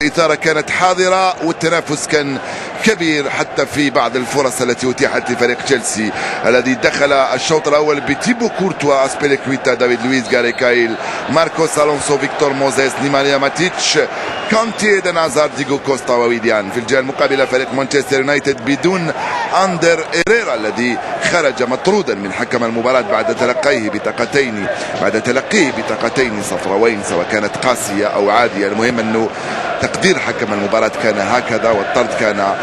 الإثارة كانت حاضرة والتنافس كان كبير حتى في بعض الفرص التي أتيحت لفريق تشيلسي الذي دخل الشوط الأول بتيبو كورتوا، أسبيليكويتا، دافيد لويس، غاري كايل، ماركوس ألونسو، فيكتور موزيس، نيمانيا ماتيتش، كونتي، ايدن هازارد، ديغو كوستا وويليان. في الجهة المقابلة فريق مانشستر يونايتد بدون أندر إيريرا الذي خرج مطرودا من حكم المباراة بعد تلقيه بطاقتين صفراوين سواء كانت قاسية أو عادية. المهم أنه تقدير حكم المباراة كان هكذا والطرد كان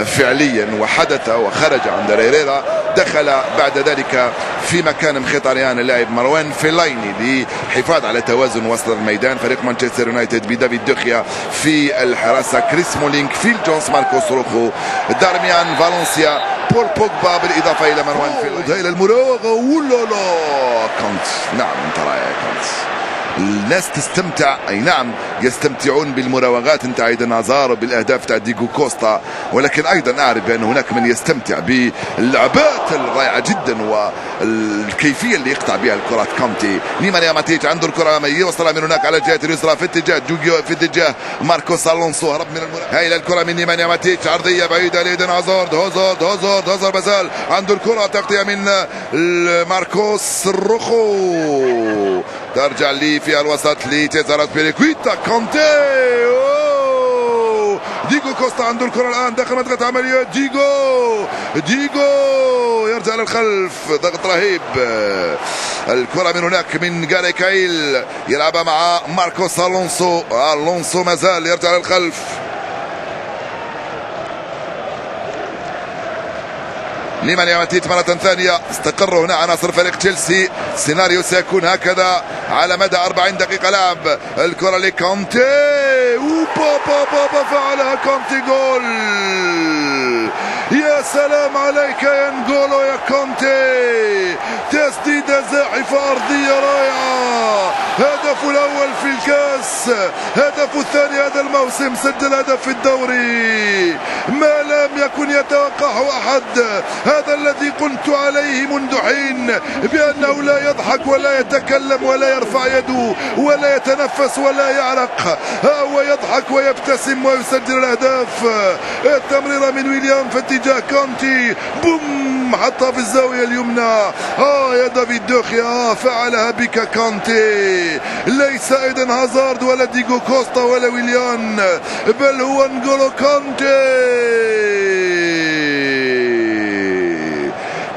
فعليا وحدث وخرج أندر إيريرا. دخل بعد ذلك في مكان مخيطاريان اللاعب مروان فيلايني للحفاظ على توازن وسط الميدان. فريق مانشستر يونايتد بدافيد دوخيا في الحراسة، كريس مولينك، فيل جونز، ماركوس روخو، دارميان فالنسيا، بول بوجبا، بالإضافة إلى مروان فيلايني. إلى المراوغة ولا كونت. نعم انت رائع كونت. الناس تستمتع، اي نعم يستمتعون بالمراوغات انت ايضا هازارد بالاهداف تاع ديغو كوستا، ولكن ايضا اعرف بان هناك من يستمتع باللعبات الرائعه جدا والكيفيه اللي يقطع بها الكرات. كونتي، نيمانيا ماتيتش عنده الكره يوصلها من هناك على الجهه اليسرى في اتجاه ماركوس الونسو، هرب من هاي الكره من نيمانيا ماتيتش، عرضيه بعيده لايدن هازارد بازال عنده الكره، تغطيه من ماركوس روخو، ترجع لي في الوسط لتيزارات بيريكويتا، كونتي، ديغو كوستا عنده الكرة الآن داخل منطقة عمليات، ديغو يرجع للخلف، ضغط رهيب. الكرة من هناك من غاري كايل يلعبها مع ماركوس ألونسو ما زال يرجع للخلف. نيمانيا ماتيتش مرة ثانية. استقر هنا عناصر فريق تشيلسي، السيناريو سيكون هكذا على مدى 40 دقيقة لعب. الكرة لكونتي، فعلها كونتي، جول. يا سلام عليك يا نغولو يا كونتي، تسديدة زاحفة أرضية رائعة. هدفه الأول في الكاس، هدفه الثاني هذا الموسم، سجل هدف في الدوري ما لم يكن يتوقعه أحد. هذا الذي قلت عليه منذ حين بأنه لا يضحك ولا يتكلم ولا يرفع يده ولا يتنفس ولا يعرق، هو يضحك ويبتسم ويسجل الأهداف. التمريرة من ويليام في اتجاه كونتي، بوم، حطها في الزاوية اليمنى. يا دافيد دوخيا، فعلها بك كونتي، ليس ايدن هازارد ولا ديغو كوستا ولا ويليان، بل هو نغولو كونتي.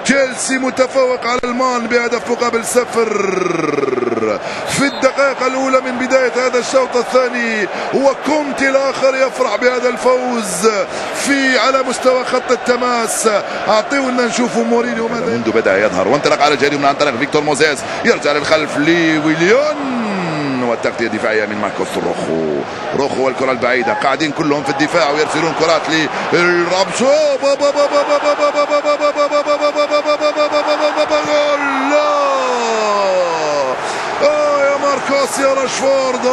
تشيلسي متفوق على المان بهدف مقابل 0 في الدقائق الأولى من بداية هذا الشوط الثاني، وكونتي الآخر يفرح بهذا الفوز على مستوى خط التماس. أعطيونا نشوفوا مورينيو منذ بدأ يظهر، وانطلق على الجريمة من عن طريق فيكتور موزيس، يرجع للخلف لويليان، والتغطية الدفاعية من ماركوس روخو والكرة البعيدة، قاعدين كلهم في الدفاع ويرسلون كرات للرابشو، يا ماركوس يا راشفورد،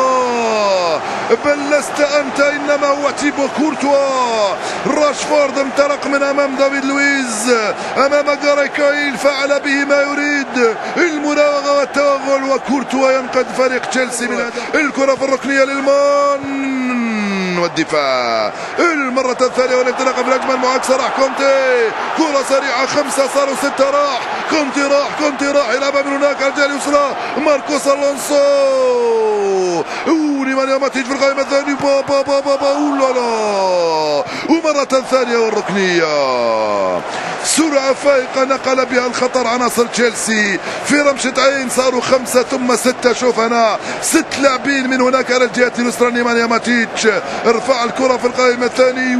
بل لست أنت إنما هو تيبو كورتوا. راشفورد انطلق من أمام دافيد لويز، أمام غاري كايل، فعل به ما يريد، المراوغة والتوغل، وكورتوا ينقذ فريق تشيلسي من الكرة في الركنية للمان والدفاع المرة الثانية والانطلاق في الهجمة المعاكسة. راح كونتي، كرة سريعة، 5 صاروا 6، راح كونتي راح يلعبها من هناك على الجهة اليسرى، ماركوس ألونسو، نيمانيا ماتيتش في القائمة الثانية، ومرة ثانية والركنية. سرعة فائقة نقل بها الخطر عناصر تشيلسي في رمشة عين، صاروا 5 ثم 6. شوف أنا 6 لاعبين من هناك على الجهة اليسرى. نيمانيا ماتيتش ارفع الكرة في القائمة الثاني،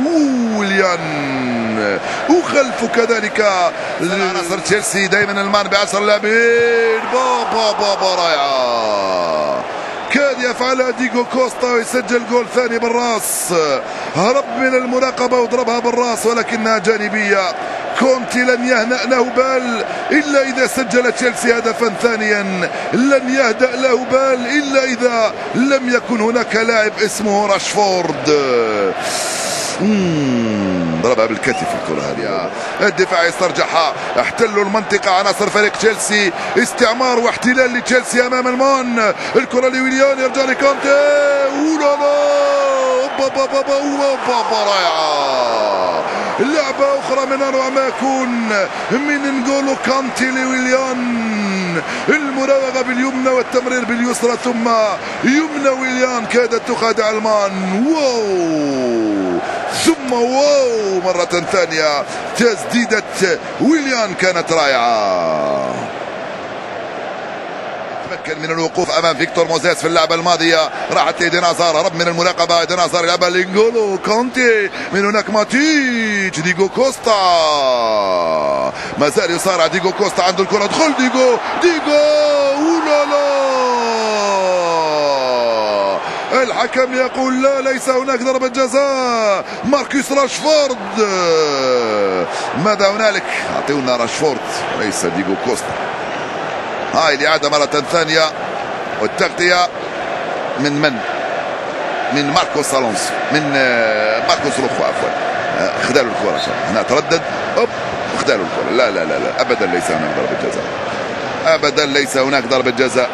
ويليان، وخلفه كذلك عناصر تشيلسي. دائما المان ب10 لاعبين، رائعة، كاد يفعلها ديغو كوستا ويسجل جول ثاني بالراس، هرب من المراقبة وضربها بالراس ولكنها جانبية. كونتي لن يهنأ له بال إلا إذا سجل تشيلسي هدفا ثانيا، لن يهدأ له بال إلا إذا لم يكن هناك لاعب اسمه راشفورد. ضربها بالكتف الكرة هذه. الدفاع يسترجعها، احتلوا المنطقة عناصر فريق تشيلسي، استعمار واحتلال لتشيلسي امام المان. الكرة لويليان، يرجع لكونتي، رائعة. لعبة أخرى من أروع ما يكون من نقولوا كانتي لويليان، المراوغة باليمنى والتمرير باليسرى، ثم يمنى ويليان كادت تخادع المان. واو ثم واو مرة ثانية، تسديدة ويليان كانت رائعة. تمكن من الوقوف امام فيكتور موزيس في اللعبه الماضيه، راحت لإيدن هازار، هرب من المراقبه إيدن هازار، يلعبها لينجولو كونتي، من هناك ماتيتش، ديغو كوستا، ما زال يصارع ديغو كوستا، عنده الكره، دخل ديغو اولالا، الحكم يقول لا، ليس هناك ضربة جزاء. ماركوس راشفورد، ماذا هنالك؟ اعطونا راشفورد وليس ديغو كوستا. هاي الإعادة مرة ثانية، والتغطية من ماركوس الونسو، من ماركوس روخو عفوا، خذلوا الكرة هنا، تردد خذلوا الكرة. لا لا لا لا، أبدا ليس هناك ضربة جزاء، أبدا ليس هناك ضربة جزاء.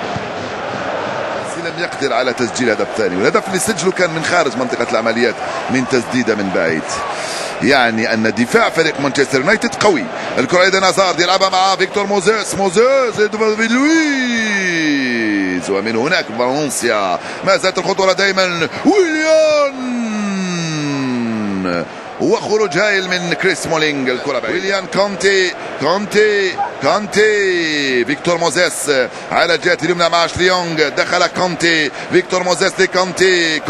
لم يقدر على تسجيل هدف ثاني، والهدف اللي سجله كان من خارج منطقة العمليات، من تسديدة من بعيد. يعني أن دفاع فريق مانشستر يونايتد قوي. الكرة إيدن هازارد يلعبها مع فيكتور موزيس، لويز، ومن هناك فالنسيا، ما زالت الخطورة دائما، ويليان، وخروج هايل من كريس مولينج. الكرة ويليان كونتي فيكتور موزيس على الجهة اليمنى مع شليونغ، دخل كونتي، فيكتور موزيس لكونتي،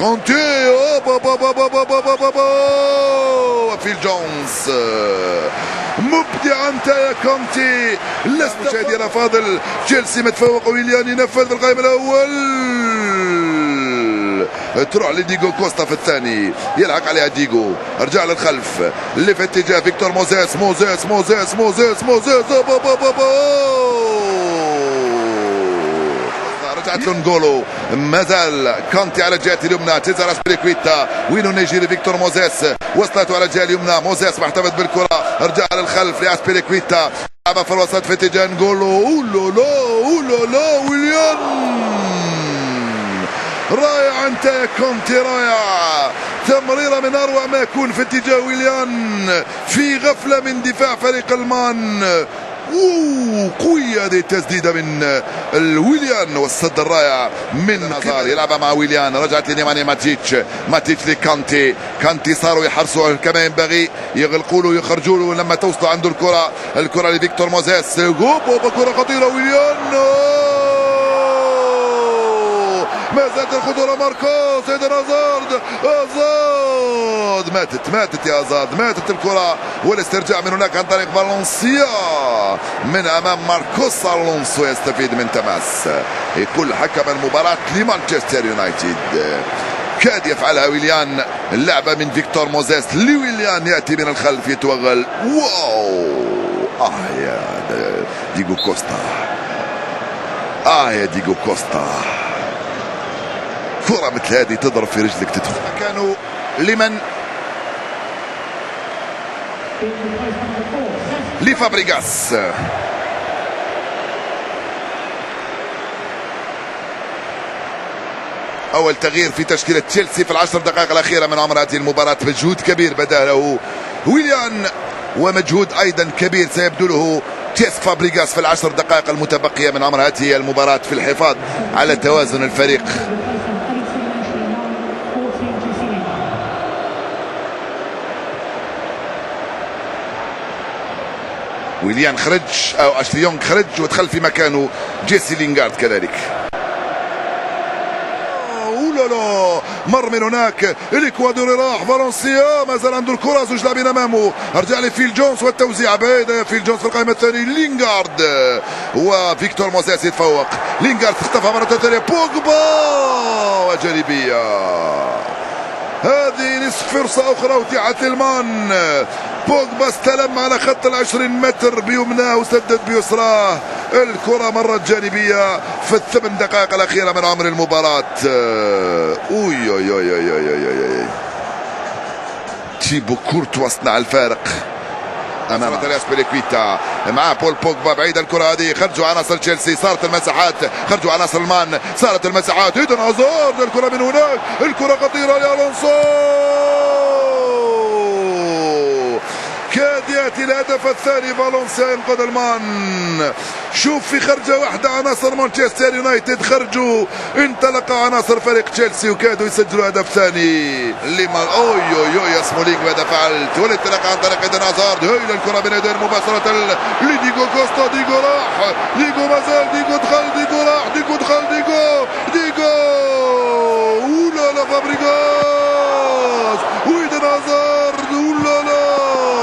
فيل جونز، مبدع انت يا كونتي، لست مشاهدينا فاضل. تشيلسي متفوق، ويليان ينفذ في القائم الاول، تروح لديغو كوستا في الثاني، يلحق عليها ديغو، ارجع للخلف اللي في اتجاه فيكتور موزيس، رجعت له نقولو، مازال كانتي على الجهه اليمنى، تزار اسبريكويتا، وينو نيجي لفيكتور موزيس، وصلته على الجهه اليمنى، موزيس محتفظ بالكره، ارجع للخلف لاسبريكويتا، لعبها في الوسط في اتجاه نقولو، اولا ويليان، رائع انت يا كونتي، رائع، تمريره من اروع ما يكون في اتجاه ويليان، في غفله من دفاع فريق المان. قوية هذه التسديدة من الويليان، والصد الرائع من هازار، يلعبها مع ويليان، رجعت لنيماني ماتيتش لكانتي، صاروا يحرصوا كما ينبغي، يغلقوا له يخرجوا له لما توصلوا عنده الكرة لفيكتور موزيس، كرة خطيرة، ويليان، ما زالت الخطورة، ماركوس، إيدن هازارد، ماتت يا هازارد، ماتت الكرة، والاسترجاع من هناك عن طريق فالنسيا، من امام ماركوس الونسو، يستفيد من تماس. يقول حكم المباراة لمانشستر يونايتد، كاد يفعلها ويليان، اللعبة من فيكتور موزيس لويليان، يأتي من الخلف، يتوغل، واو، يا ديغو كوستا، كرة مثل هذه تضرب في رجلك تدخل. كانوا لمن؟ لفابريغاس، أول تغيير في تشكيلة تشيلسي في العشر دقائق الأخيرة من عمر هذه المباراة. مجهود كبير بدا له ويليان، ومجهود أيضا كبير سيبذله تيس فابريغاس في العشر دقائق المتبقية من عمر هذه المباراة في الحفاظ على توازن الفريق. ويليان خرج، او اشليونغ خرج، ودخل في مكانه جيسي لينغارد كذلك. اولالا، مر من هناك الاكوادوري، راح فالنسيا، ما زال عنده الكره، زوج لاعبين امامه، ارجع لفيل جونز، والتوزيع بعيده، فيل جونز في القائمه الثانيه، لينغارد، وفيكتور موزيس يتفوق، لينغارد اختفى مره ثانيه، بوجبا، وجانبيه، هذه نصف فرصة أخرى وتعت المان. بوجبا استلم على خط 20 متر بيمناه وسدد بيسراه، الكرة مرت جانبية في الثمان دقائق الأخيرة من عمر المباراة. تيبو كورتوا صنع الفارق، امام اسبيليكويتا مع بول بوجبا بعيد الكره هذه. خرجوا عناصر تشيلسي، صارت المساحات، خرجوا عناصر المان، صارت المساحات. ايدن هازارد الكره من هناك، الكره خطيره لالونسو، كاد ياتي الهدف الثاني. فالنسيا ينقذ المان. شوف في خرجه واحده عناصر مانشستر يونايتد خرجوا، انطلق عناصر فريق تشيلسي وكادوا يسجلوا هدف ثاني. لما اوي سمولينغ ماذا فعلت؟ والانطلاق عن طريق ايدن هازارد. هي الكره بين يدين مباشره لديجو كوستا. ديجو راح، ديجو مازال، ديجو دخل، ديجو راح، ديجو دخل، ديجو اولا لا فابريغاس وايدن هازارد اولا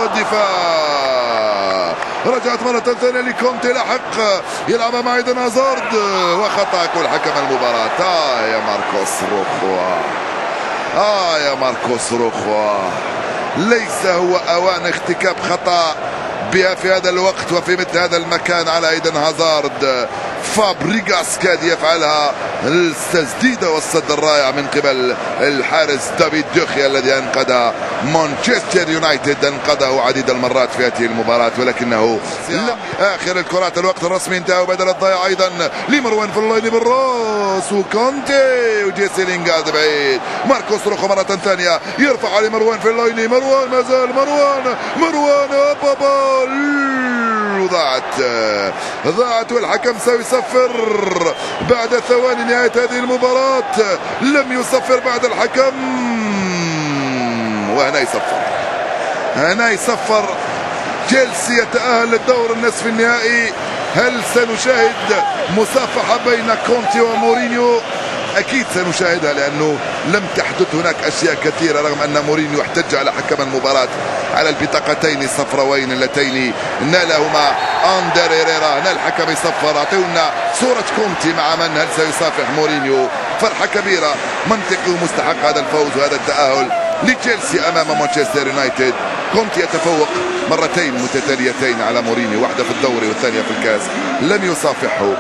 دفاع. رجعت مرة ثانية لكونتي، لاحق يلعب مع ايدن هازارد وخطأ يقول حكم المباراة. يا ماركوس روخوا، يا ماركوس روخوا، ليس هو اوان ارتكاب خطأ بها في هذا الوقت وفي مثل هذا المكان على ايدن هازارد. فابريغاس كاد يفعلها، التسديده والصد الرائع من قبل الحارس دافيد دوخيا الذي انقذ مانشستر يونايتد، انقذه عديد المرات في هذه المباراه، ولكنه اخر الكرات الوقت الرسمي انتهى وبدل الضياع ايضا لمروان في اللاين بالراس وكونتي وجيسي لينغارد بعيد. ماركوس روخو مره ثانيه يرفع لمروان في اللاين، مروان ما زال، مروان ضاعت والحكم سيصفر بعد ثواني نهاية هذه المباراة. لم يصفر بعد الحكم، وهنا يصفر. تشيلسي يتأهل للدور النصف النهائي. هل سنشاهد مصافحة بين كونتي ومورينيو؟ أكيد سنشاهدها، لأنه لم تحدث هناك أشياء كثيرة، رغم أن مورينيو احتج على حكم المباراة على البطاقتين الصفراوين اللتين نالهما أندر هيريرا. هنا الحكم يصفر. أعطونا صورة كونتي مع من؟ هل سيصافح مورينيو؟ فرحة كبيرة، منطقي ومستحق هذا الفوز وهذا التأهل لتشيلسي أمام مانشستر يونايتد. كونتي يتفوق مرتين متتاليتين على مورينيو، واحدة في الدوري والثانية في الكاس، لم يصافحه.